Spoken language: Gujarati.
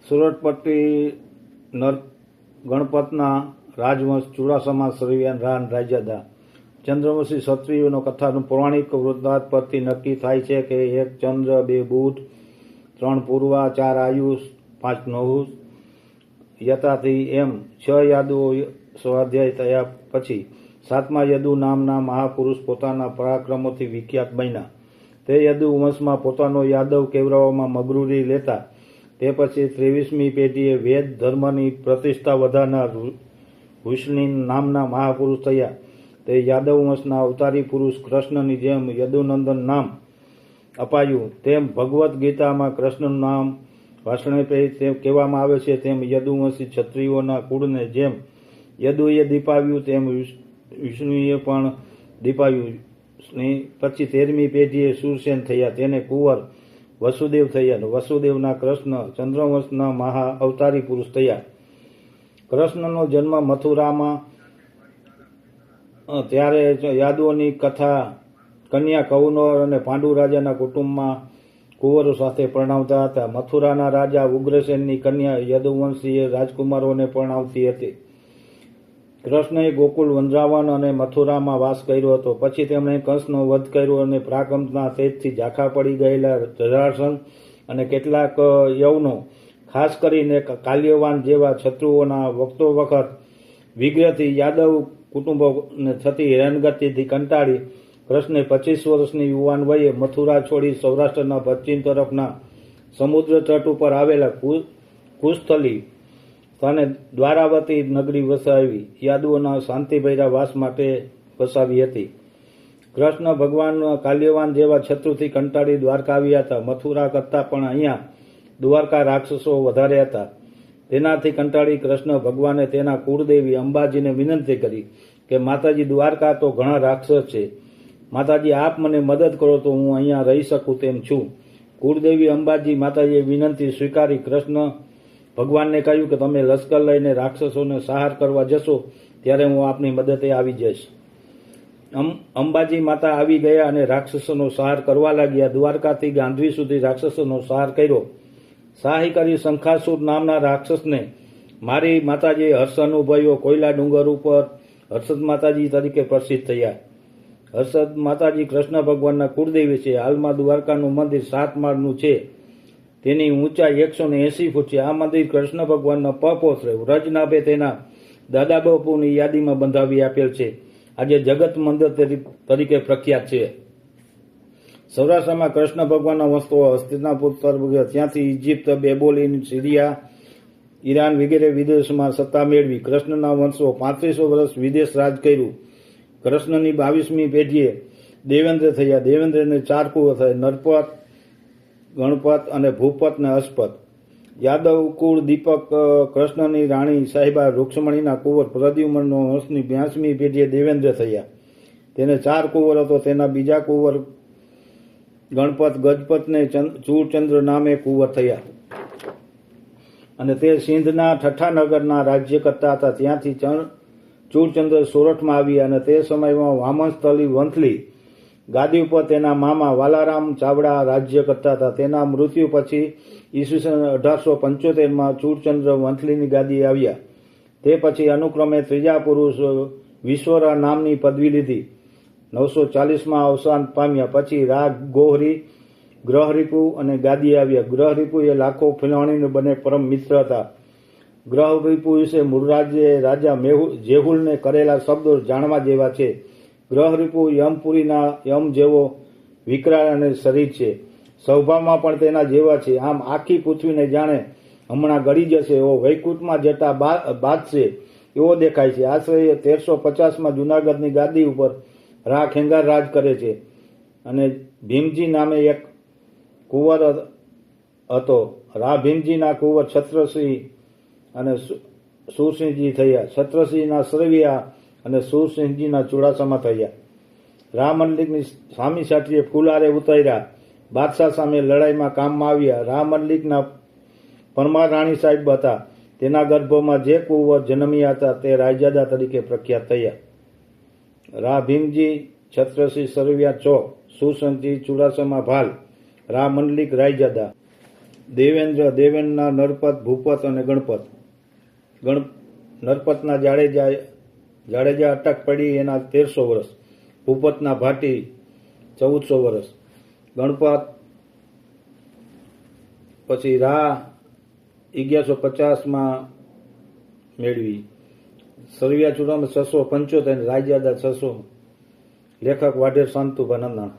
સુરતપટ્ટી નર ગણપતના રાજવંશ ચુડાસમા સરવિયાન રાન રાયજાદા ચંદ્રવંશી ક્ષત્રિયોનો કથાનું પૌરાણિક વૃત્તાંત પરથી નક્કી થાય છે કે 1 ચંદ્ર 2 બુધ 3 પૂર્વા 4 આયુષ 5 નહુષ યથાથી એમ 6 યાદવો સ્વાધ્યાય થયા પછી 7મા યદુ નામના મહાપુરુષ પોતાના પરાક્રમોથી વિખ્યાત બન્યા. તે યદુ વંશમાં પોતાનો યાદવ કેવરાવામાં મગરૂરી લેતા તે પછી 23મી પેઢીએ વેદ ધર્મની પ્રતિષ્ઠા વધારનાર હુસની નામના મહાપુરુષ થયા. તે યાદવ વંશના અવતારી પુરુષ કૃષ્ણની જેમ યદુનંદન નામ અપાયું. તેમ ભગવદ્ ગીતામાં કૃષ્ણનું નામ ભાષણે તેમ કહેવામાં આવે છે. તેમ યદુવંશી ક્ષત્રિયોના કુળને જેમ યદુએ દીપાવ્યું તેમ વિષ્ણુએ પણ દીપાવ્યું. પછી 13મી પેઢીએ સુરસેન થયા. તેને કુંવર વસુદેવ થયા. વસુદેવના કૃષ્ણ ચંદ્રવંશના મહા અવતારી પુરુષ થયા. કૃષ્ણનો જન્મ મથુરામાં ત્યારે યાદવોની કથા કન્યા કૌનોર અને પાંડુ રાજાના કુટુંબમાં કુંવરો સાથે પરણાવતા હતા. મથુરાના રાજા ઉગ્રસેનની કન્યા યદુવંશીય રાજકુમારોને પરણાવતી હતી. કૃષ્ણએ ગોકુળ વંદ્રાવન અને મથુરામાં વાસ કર્યો હતો. પછી તેમણે કંસનો વધ કર્યો અને પરાક્રમના તેજથી ઝાંખા પડી ગયેલા જરાસંઘ અને કેટલાક યવનો ખાસ કરીને કાલ્યવાન જેવા શત્રુઓના વખતો વખત વિગ્રહથી યાદવ કુટુંબોને થતી હેરાનગતિથી કંટાળી કૃષ્ણે 25 વર્ષની યુવાન વયે મથુરા છોડી સૌરાષ્ટ્રના પશ્ચિમ તરફના સમુદ્ર તટ ઉપર આવેલા કુશસ્થલી અને દ્વારાવતી નગરી વસાવી યાદવોના શાંતિભર્યા વાસ માટે વસાવી હતી. કૃષ્ણ ભગવાન કાલ્યવાન જેવા શત્રુથી કંટાળી દ્વારકા આવ્યા હતા. મથુરા કરતાં પણ અહીંયા દ્વારકા રાક્ષસો વધારે હતા. તેનાથી કંટાળી કૃષ્ણ ભગવાને તેના કુળદેવી અંબાજીને વિનંતી કરી કે માતાજી, દ્વારકા તો ઘણા રાક્ષસ છે. માતાજી, આપ મને મદદ કરો તો હું અહીંયા રહી શકું તેમ છું. કુળદેવી અંબાજી માતાજીએ વિનંતી સ્વીકારી. કૃષ્ણ ભગવાનને કહ્યું કે તમે લશ્કર લઈને રાક્ષસોને સંહાર કરવા જશો ત્યારે હું આપની મદદે આવી જઈશ. અંબાજી માતા આવી ગયા અને રાક્ષસોનો સંહાર કરવા લાગ્યા. દ્વારકાથી ગાંધવી સુધી રાક્ષસોનો સંહાર કર્યો. સહાય કરી શંખાસુર નામના રાક્ષસને મારી માતાજીએ હર્ષ અનુભવ્યો. કોયલા ડુંગર ઉપર હર્ષદ માતાજી તરીકે પ્રસિદ્ધ થયા. હર્ષદ માતાજી કૃષ્ણ ભગવાનના કુળદેવી છે. હાલમાં દ્વારકાનું મંદિર 7 માળનું છે. તેની ઊંચાઈ 180 ફૂટ છે. આ મંદિર કૃષ્ણ ભગવાનના પપોત્રે વ્રજનાભે તેના દાદા બાપુની યાદીમાં બંધાવી આપેલ છે. આજે જગત મંદિર તરીકે પ્રખ્યાત છે. સૌરાષ્ટ્રમાં કૃષ્ણ ભગવાનના વંશો હસ્તિનાપુર તરફ ત્યાંથી ઇજિપ્ત, બેબોલિન, સિરિયા, ઈરાન વગેરે વિદેશમાં સત્તા મેળવી. કૃષ્ણના વંશો 35 વર્ષ વિદેશ રાજ કર્યું. કૃષ્ણની 22મી પેઢીએ દેવેન્દ્ર થયા. દેવેન્દ્રને 4 કુંવર થયા: નરપત, ગણપત અને ભૂપત ને અશ્પત. યાદવ કુળ દીપક કૃષ્ણની રાણી સાહિબા રૂક્ષ્મણીના કુંવર પ્રદ્યુમ્નનો વંશની 82મી પેઢીએ દેવેન્દ્ર થયા. તેને 4 કુંવર હતો. તેના બીજા કુંવર ગણપત ગજપતને ચૂરચંદ્ર નામે કુંવર થયા અને તે સિંધના ઠઠ્ઠાનગરના રાજ્ય કરતા હતા. ત્યાંથી ચૂરચંદ્ર સોરઠમાં આવ્યા અને તે સમયમાં વામનસ્થલી વંથલી ગાદી ઉપર તેના મામા વાલારામ ચાવડા રાજ્ય કરતા હતા. તેના મૃત્યુ પછી ઈસવીસન 1875માં ચૂરચંદ્ર વંથલીની ગાદી આવ્યા. તે પછી અનુક્રમે ત્રીજા પુરુષ વિશ્વરા નામની પદવી લીધી. 940માં અવસાન પામ્યા. પછી રાગ ગોહરી, ગ્રહરીપુ અને ગાદી આવ્યા. ગ્રહરીપુ એ લાખો ફિલવાણીને બંને પરમ મિત્ર હતા. ગ્રહરીપુ વિશે મૂળરાજે રાજા જેહુલને કરેલા શબ્દો જાણવા જેવા છે. ગ્રહરીપુ યમપુરીના યમ જેવો વિકરાળ અને શરીર છે. સ્વભાવમાં પણ તેના જેવા છે. આમ આખી પૃથ્વીને જાણે હમણાં ગળી જશે એવો વૈકુંઠમાં જટા બાદશે એવો દેખાય છે. આશરે 1350માં જૂનાગઢની ગાદી ઉપર રા ખેંગાર રાજ કરે છે અને ભીમજી નામે એક કુંવર હતો. રા ભીમજીના કુંવર છત્રસિંહ અને સુરસિંહજી થયા. છત્રસિંહના સરવિયા અને સુરસિંહજીના ચુડાસમા થયા. રામમલ્લિકની સામી સાટીએ ફુલારે ઉતાર્યા. બાદશાહ સામે લડાઈમાં કામમાં આવ્યા. રામમલ્લિકના પરમાર રાણી સાહેબ હતા. તેના ગર્ભમાં જે કુંવર જન્મ્યા હતા તે રાયજાદા તરીકે પ્રખ્યાત થયા. રા ભીમજી, છત્રસિંહ સરવિયા ચોક, સુરસિંહજી ચુડાસમા ભાલ, રામમલ્લિક રાયજાદા. દેવેન્દ્ર, દેવેનના નરપત, ભૂપત અને ગણપત. નરપતના જાડેજા અટક પડી એના 1300 વર્ષ. ભૂપતના ભાટી 1400 વર્ષ. ગણપત પછી રા 1150 મેળવી. સરવિયા ચૂડામણ 675, રાયજાદા 600. લેખક વાઢેર શાંતુભા નંદાણા.